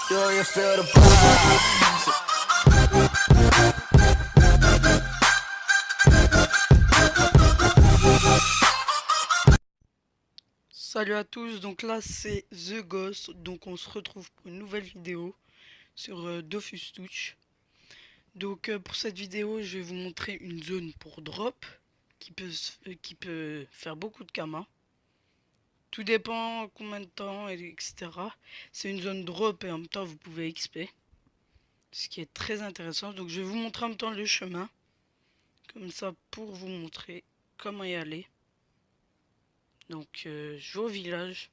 Do you feel the vibes? Salut à tous, donc là c'est The Ghost, donc on se retrouve pour une nouvelle vidéo sur Dofus Touch. Donc pour cette vidéo je vais vous montrer une zone pour drop qui peut faire beaucoup de kamas. Tout dépend combien de temps, etc. C'est une zone drop et en même temps vous pouvez XP. Ce qui est très intéressant, donc je vais vous montrer en même temps le chemin. Comme ça pour vous montrer comment y aller. Donc je vais au village.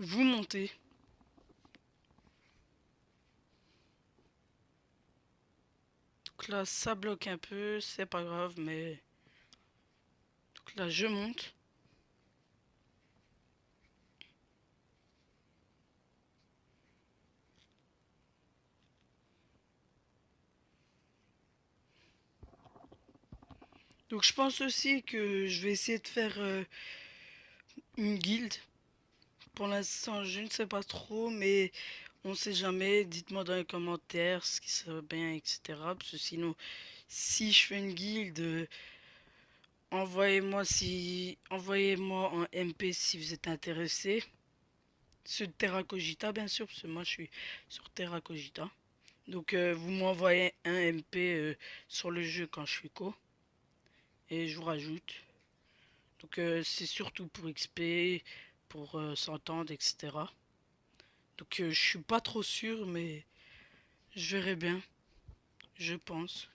Vous montez. Donc là, ça bloque un peu, c'est pas grave, mais... Donc là, je monte. Donc je pense aussi que je vais essayer de faire une guilde. Pour l'instant, je ne sais pas trop, mais on sait jamais. Dites-moi dans les commentaires ce qui serait bien, etc. Parce que sinon, si je fais une guilde, envoyez-moi en MP si vous êtes intéressé. Sur Terra Cogita, bien sûr, parce que moi je suis sur Terra Cogita. Donc vous m'envoyez un MP sur le jeu quand je suis co. Et je vous rajoute. Donc c'est surtout pour XP, pour s'entendre, etc. Donc je suis pas trop sûr, mais je verrai bien, je pense.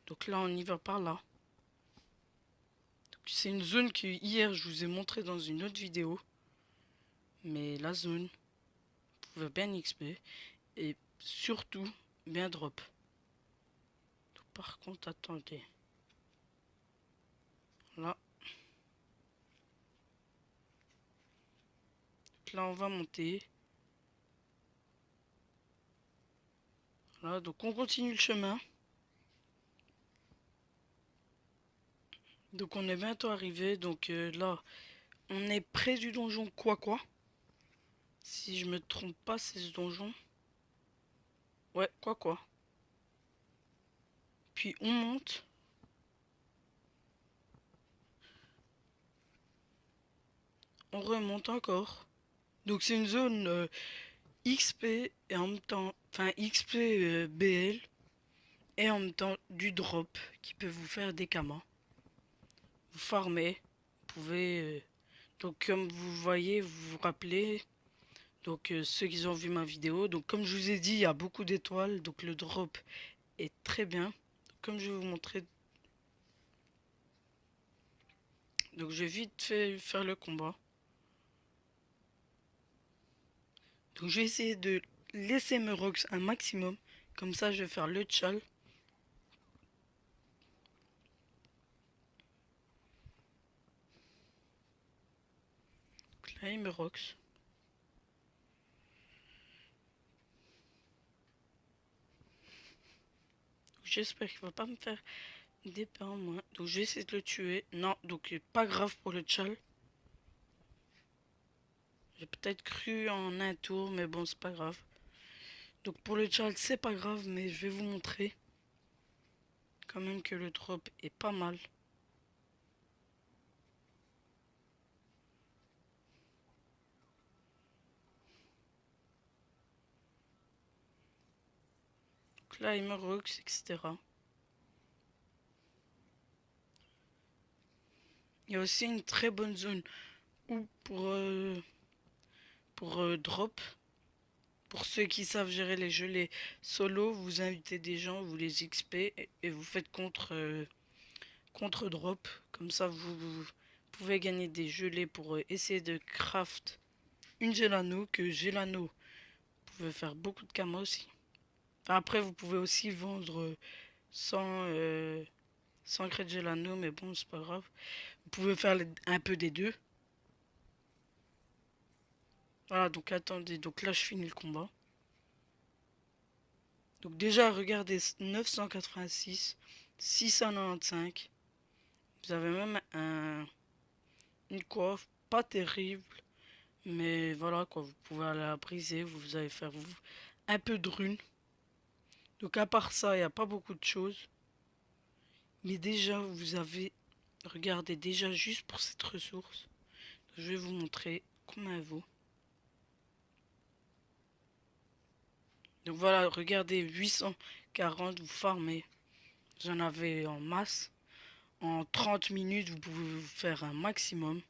Donc là, on y va par là. C'est une zone que hier je vous ai montré dans une autre vidéo. Mais la zone pouvait bien XP et surtout bien drop. Donc, par contre, attendez. Là. Donc là, on va monter. Voilà, donc on continue le chemin. Donc on est bientôt arrivé. Donc là, on est près du donjon quoi. Si je me trompe pas, c'est ce donjon. Ouais, quoi. Puis on monte. On remonte encore. Donc c'est une zone XP et en même temps... Enfin XP BL. Et en même temps du drop qui peut vous faire des kamas. Vous farmez. Vous pouvez... donc comme vous voyez, vous vous rappelez... Donc ceux qui ont vu ma vidéo. Donc comme je vous ai dit, il y a beaucoup d'étoiles. Donc le drop est très bien. Comme je vais vous montrer. Donc je vais vite fait faire le combat. Donc je vais essayer de laisser mes rocks un maximum. Comme ça je vais faire le tchal. Donc là il me rocks. J'espère qu'il va pas me faire des pas en moins. Donc je vais essayer de le tuer. Non, donc pas grave pour le tchal. J'ai peut-être cru en un tour, mais bon, c'est pas grave. Donc pour le tchal, c'est pas grave, mais je vais vous montrer quand même que le drop est pas mal. Donc là, il me rocks, etc. Il y a aussi une très bonne zone où pour drop. Pour ceux qui savent gérer les jeux, les solos, vous invitez des gens, vous les XP et vous faites contre drop. Comme ça, vous pouvez gagner des gelées pour essayer de craft une Gelano. Que Gelano, vous pouvez faire beaucoup de kamas aussi. Enfin, après, vous pouvez aussi vendre sans grès de Gelano, mais bon, c'est pas grave. Vous pouvez faire un peu des deux. Voilà, donc attendez, donc là je finis le combat. Donc déjà, regardez, 986, 695. Vous avez même une coiffe pas terrible. Mais voilà quoi, vous pouvez aller la briser, vous allez faire un peu de runes. Donc à part ça, il n'y a pas beaucoup de choses. Mais déjà, vous avez... Regardez, déjà juste pour cette ressource, je vais vous montrer combien elle vaut. Donc voilà, regardez, 840, vous farmez. J'en avais en masse. En 30 minutes, vous pouvez vous faire un maximum.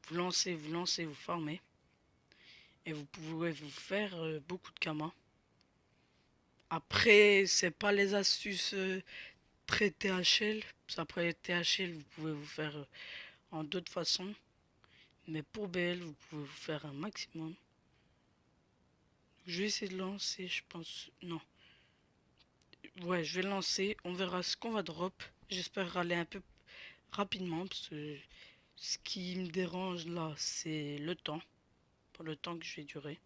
Vous lancez, vous farmez. Et vous pouvez vous faire beaucoup de kamas. Après, c'est pas les astuces très THL. Après THL, vous pouvez vous faire en d'autres façons. Mais pour BL, vous pouvez vous faire un maximum. Je vais essayer de lancer, je pense. Non. Ouais, je vais lancer. On verra ce qu'on va drop. J'espère aller un peu rapidement. Parce que ce qui me dérange là, c'est le temps. Pour le temps que je vais durer.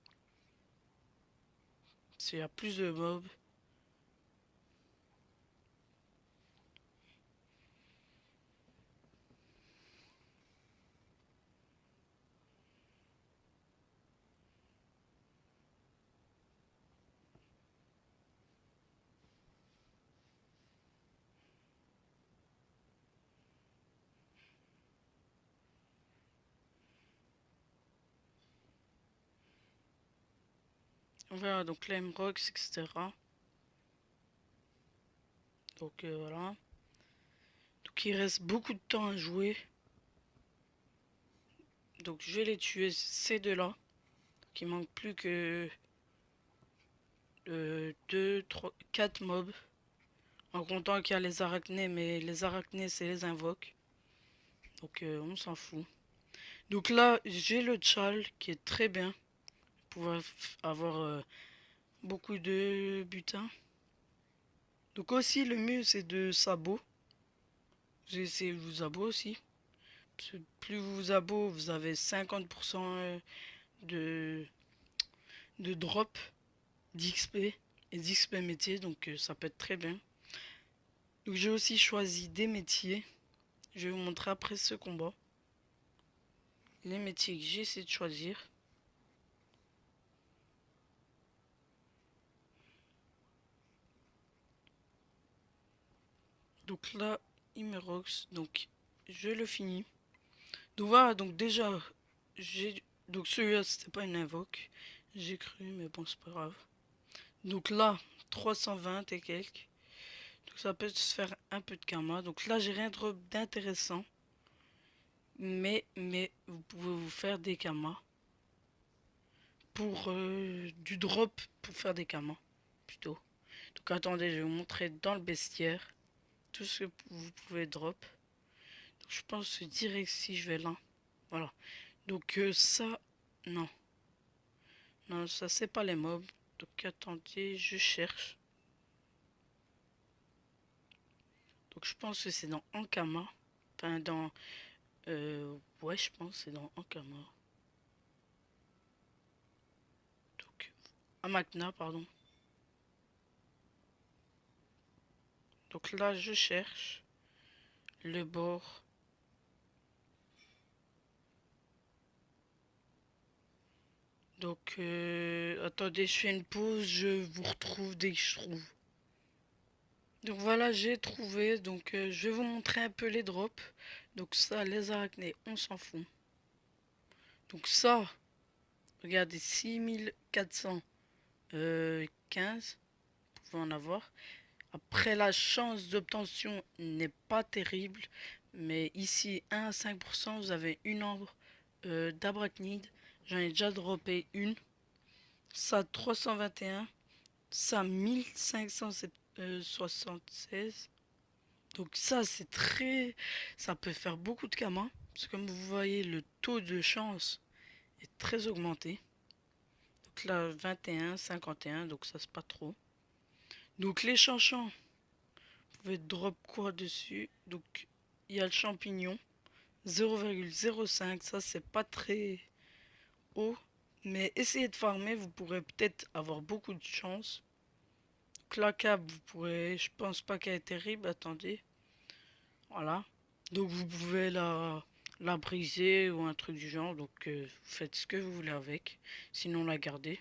S'il y a plus de mobs. On verra donc Flame Rocks, etc. Donc voilà. Donc il reste beaucoup de temps à jouer. Donc je vais les tuer ces deux-là. Donc il manque plus que 2, 3, 4 mobs. En comptant qu'il y a les arachnés, mais les arachnés c'est les invoques. Donc on s'en fout. Donc là j'ai le Tchal qui est très bien. Pour avoir beaucoup de butin. Donc aussi le mieux c'est de sabot. J'ai essayé le sabot aussi. Parce que plus vous abo, vous avez 50% de, de drop d'XP et d'XP métier, donc ça peut être très bien. Donc j'ai aussi choisi des métiers. Je vais vous montrer après ce combat les métiers que j'ai essayé de choisir. Donc là, Imerox, donc je le finis. Donc voilà, donc déjà, j'ai... Donc celui-là, c'était pas une invoque. J'ai cru, mais bon, c'est pas grave. Donc là, 320 et quelques. Donc ça peut se faire un peu de karma. Donc là, j'ai rien d'intéressant. Mais vous pouvez vous faire des kamas. Pour du drop pour faire des kamas. Plutôt. Donc attendez, je vais vous montrer dans le bestiaire. Tout ce que vous pouvez drop. Donc, je pense direct si je vais là. Voilà. Donc ça, non. Non, ça c'est pas les mobs. Donc attendez, je cherche. Donc je pense que c'est dans Ankama. Enfin dans... ouais, je pense que c'est dans Ankama. Donc... Amakna, pardon. Donc là, je cherche le bord. Donc, attendez, je fais une pause, je vous retrouve dès que je trouve. Donc voilà, j'ai trouvé. Donc, je vais vous montrer un peu les drops. Donc ça, les arachnés, on s'en fout. Donc ça, regardez, 6415, vous pouvez en avoir. Après, la chance d'obtention n'est pas terrible. Mais ici, 1 à 5%, vous avez une ombre d'abrachnide. J'en ai déjà droppé une. Ça, 321. Ça, 1576. Donc ça, c'est très... Ça peut faire beaucoup de kamas. Parce que comme vous voyez, le taux de chance est très augmenté. Donc là, 21, 51, donc ça, c'est pas trop. Donc les chanchants, vous pouvez drop quoi dessus? Donc, il y a le champignon. 0,05, ça, c'est pas très haut. Mais essayez de farmer, vous pourrez peut-être avoir beaucoup de chance. Clacable, vous pourrez, je pense pas qu'elle est terrible, attendez. Voilà. Donc vous pouvez la la briser ou un truc du genre. Donc vous faites ce que vous voulez avec. Sinon la gardez.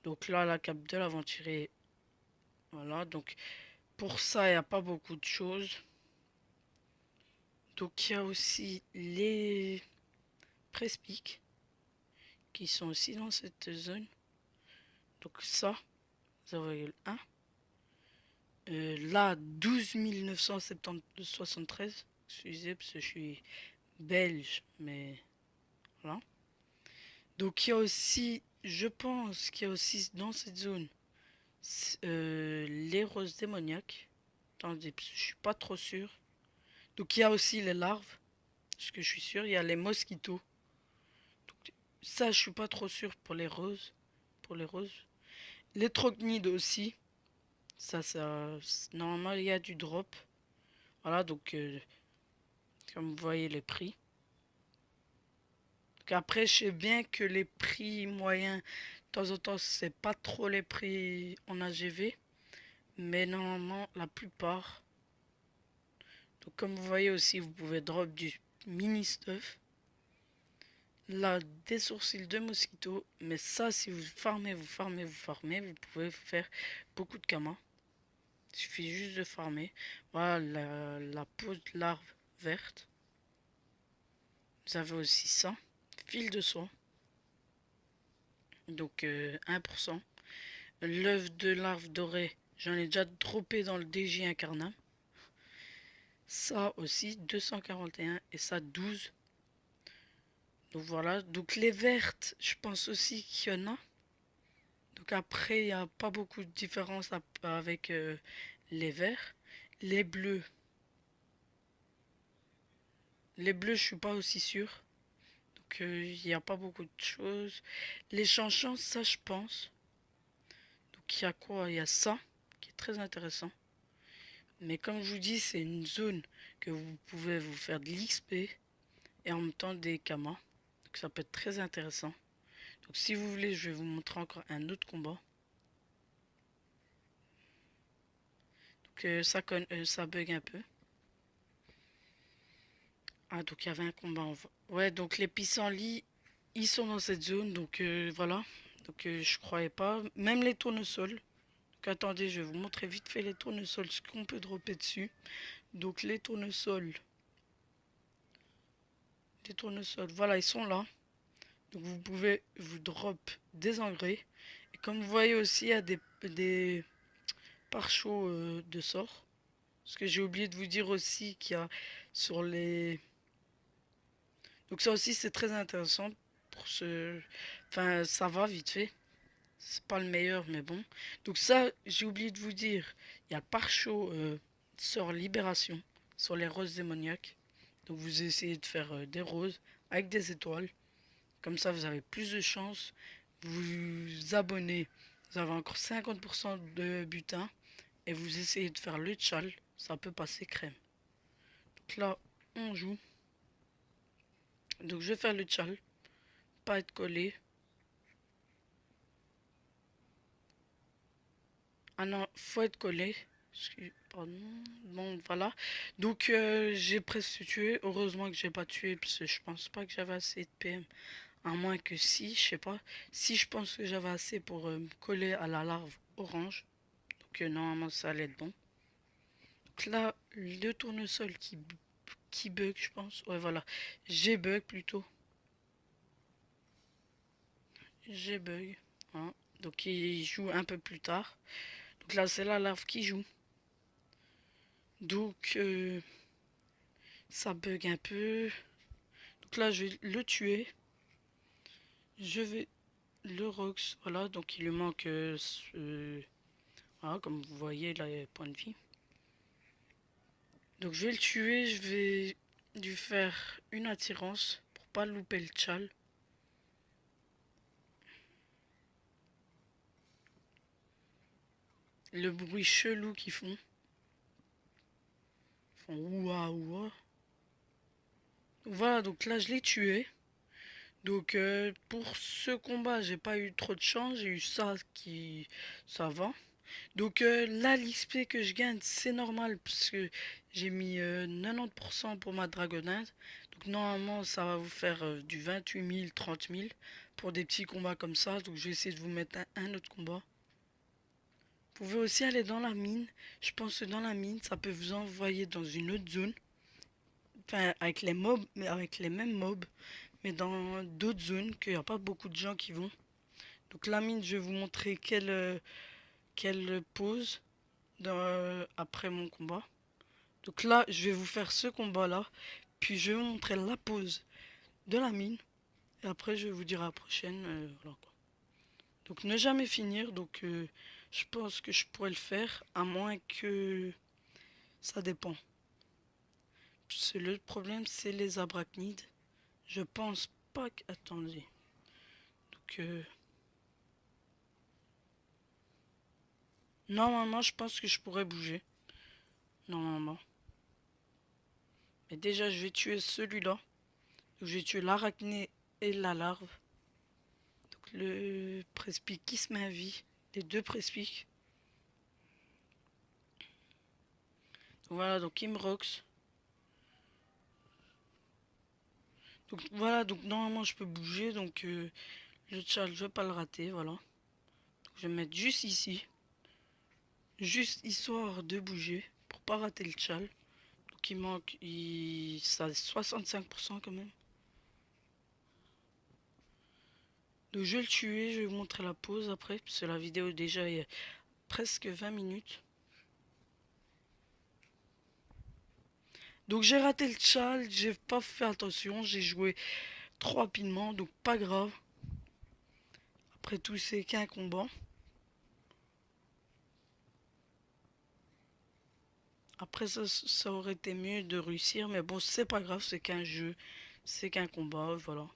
Donc là la cape de l'aventurier. Voilà. Donc pour ça il n'y a pas beaucoup de choses. Donc il y a aussi les presse-piques qui sont aussi dans cette zone. Donc ça, vous voyez le 1. Là, 12 973. Excusez, parce que je suis belge, mais voilà. Donc il y a aussi, je pense qu'il y a aussi dans cette zone les roses démoniaques. Attendez, parce que je suis pas trop sûr. Donc il y a aussi les larves, parce que je suis sûr. Il y a les mosquitos. Donc, ça, je suis pas trop sûr pour les roses. Pour les roses. Les trochnides aussi. Ça, normalement, il y a du drop. Voilà, donc, comme vous voyez les prix. Donc après, je sais bien que les prix moyens, de temps en temps, c'est pas trop les prix en AGV. Mais normalement, la plupart. Donc, comme vous voyez aussi, vous pouvez drop du mini stuff. Là, des sourcils de mosquito. Mais ça, si vous farmez, vous pouvez faire beaucoup de kamas. Il suffit juste de farmer. Voilà la peau de larve verte. Vous avez aussi ça. Fil de soie. Donc 1%. L'œuf de larve dorée. J'en ai déjà droppé dans le DJ incarnat. Ça aussi 241 et ça 12. Donc voilà. Donc les vertes, je pense aussi qu'il y en a. Donc après, il n'y a pas beaucoup de différence avec les verts. Les bleus. Les bleus, je suis pas aussi sûr. Donc il n'y a pas beaucoup de choses. Les chanchants, ça je pense. Donc il y a quoi? Il y a ça qui est très intéressant. Mais comme je vous dis, c'est une zone que vous pouvez vous faire de l'XP et en même temps des kamas. Donc ça peut être très intéressant. Donc si vous voulez, je vais vous montrer encore un autre combat. Donc ça bug un peu. Ah, donc il y avait un combat Ouais, donc les pissenlits, ils sont dans cette zone. Donc voilà. Donc je croyais pas. Même les tournesols. Donc attendez, je vais vous montrer vite fait les tournesols, ce qu'on peut dropper dessus. Donc les tournesols. Les tournesols, voilà, ils sont là. Donc vous pouvez vous drop des engrais. Et comme vous voyez aussi, il y a des pare-chocs de sort. Parce que j'ai oublié de vous dire aussi qu'il y a sur les... Donc ça aussi c'est très intéressant pour ce... Enfin ça va vite fait. C'est pas le meilleur mais bon. Donc ça j'ai oublié de vous dire. Il y a le pare-choc sort libération sur les roses démoniaques. Donc vous essayez de faire des roses avec des étoiles. Comme ça, vous avez plus de chances. Vous abonnez. Vous avez encore 50% de butin. Et vous essayez de faire le tchal. Ça peut passer crème. Donc là, on joue. Donc je vais faire le tchal. Pas être collé. Ah non, faut être collé. Pardon. Bon, voilà. Donc j'ai presque tué. Heureusement que j'ai pas tué. Parce que je pense pas que j'avais assez de PM. À moins que si, je sais pas. Si je pense que j'avais assez pour me coller à la larve orange. Donc normalement ça allait être bon. Donc là, le tournesol qui bug, je pense. Ouais, voilà. J'ai bug plutôt. J'ai bug. Hein. Donc il joue un peu plus tard. Donc là, c'est la larve qui joue. Donc ça bug un peu. Donc là, je vais le tuer. Je vais le rox. Voilà, donc il lui manque... voilà, comme vous voyez, là, il y a point de vie. Donc je vais le tuer. Je vais lui faire une attirance pour pas louper le tchal. Le bruit chelou qu'ils font. Ils font ouah ouah. Voilà, donc là je l'ai tué. Donc pour ce combat, j'ai pas eu trop de chance. J'ai eu ça qui... Ça va. Donc là, l'XP que je gagne, c'est normal. Parce que j'ai mis 90% pour ma dragonnade. Donc normalement ça va vous faire du 28 000, 30 000 pour des petits combats comme ça. Donc je vais essayer de vous mettre un autre combat. Vous pouvez aussi aller dans la mine. Je pense que dans la mine ça peut vous envoyer dans une autre zone. Enfin avec les mobs, mais avec les mêmes mobs. Mais dans d'autres zones qu'il n'y a pas beaucoup de gens qui vont. Donc la mine, je vais vous montrer quelle pose après mon combat. Donc là, je vais vous faire ce combat-là. Puis je vais vous montrer la pose de la mine. Et après, je vais vous dire à la prochaine. Voilà, quoi. Donc ne jamais finir. Donc je pense que je pourrais le faire. À moins que ça dépend. Le problème, c'est les arachnides. Je pense pas que... Attendez. Donc... normalement, je pense que je pourrais bouger. Normalement. Mais déjà, je vais tuer celui-là. Je vais tuer l'arachné et la larve. Donc le prespic qui se met à vie. Les deux prespics. Voilà, donc il me rox. Donc voilà, donc normalement je peux bouger. Donc le tchal, je vais pas le rater. Voilà. Donc, je vais mettre juste ici. Juste histoire de bouger. Pour pas rater le tchal. Donc il manque. Ça a 65% quand même. Donc je vais le tuer, je vais vous montrer la pause après, parce que la vidéo déjà est presque 20 minutes. Donc j'ai raté le chal, j'ai pas fait attention, j'ai joué trop rapidement, donc pas grave. Après tout c'est qu'un combat. Après ça aurait été mieux de réussir, mais bon c'est pas grave, c'est qu'un jeu, c'est qu'un combat, voilà.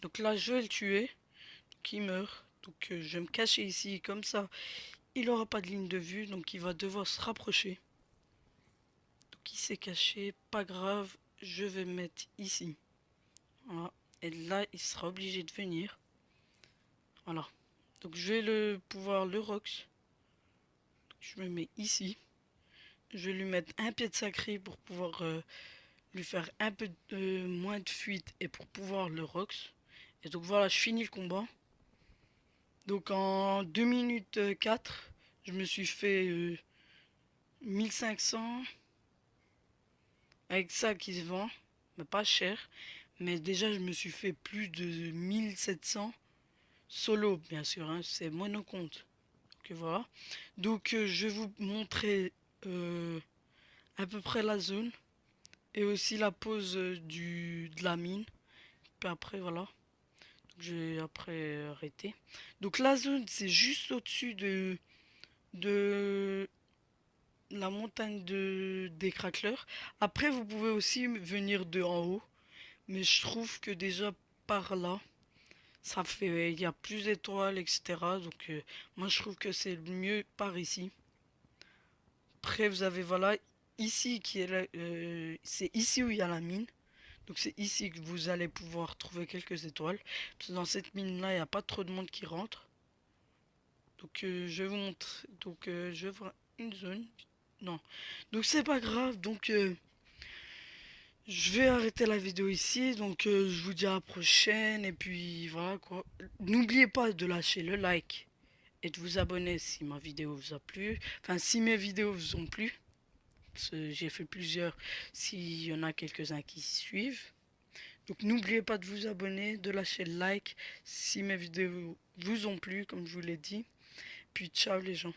Donc là je vais le tuer, qui meurt. Donc je vais me cacher ici, comme ça il aura pas de ligne de vue, donc il va devoir se rapprocher. Donc il s'est caché, pas grave, je vais me mettre ici. Voilà. Et là il sera obligé de venir. Voilà. Donc je vais pouvoir le rox. Je me mets ici. Je vais lui mettre un pied de sacré pour pouvoir lui faire un peu moins de fuite et pour pouvoir le rox. Et donc voilà, je finis le combat. Donc en 2 minutes 4, je me suis fait 1500 avec ça qui se vend, mais pas cher. Mais déjà, je me suis fait plus de 1700 solo, bien sûr, hein, c'est monocompte. Donc voilà. Donc je vais vous montrer à peu près la zone et aussi la pose de la mine. Puis après, voilà. Donc, je vais après arrêter. Donc la zone, c'est juste au-dessus de la montagne des craqueleurs. Après, vous pouvez aussi venir de en haut. Mais je trouve que déjà par là, ça fait, il y a plus d'étoiles, etc. Donc moi je trouve que c'est mieux par ici. Après vous avez voilà ici qui est c'est ici où il y a la mine. Donc c'est ici que vous allez pouvoir trouver quelques étoiles. Parce que dans cette mine là il n'y a pas trop de monde qui rentre. Donc je vous montre. Donc je vois une zone. Non. Donc c'est pas grave. Donc je vais arrêter la vidéo ici, donc je vous dis à la prochaine, et puis voilà quoi. N'oubliez pas de lâcher le like et de vous abonner si ma vidéo vous a plu. Enfin, si mes vidéos vous ont plu, parce que j'ai fait plusieurs, s'il y en a quelques-uns qui suivent. Donc n'oubliez pas de vous abonner, de lâcher le like si mes vidéos vous ont plu, comme je vous l'ai dit. Puis ciao les gens.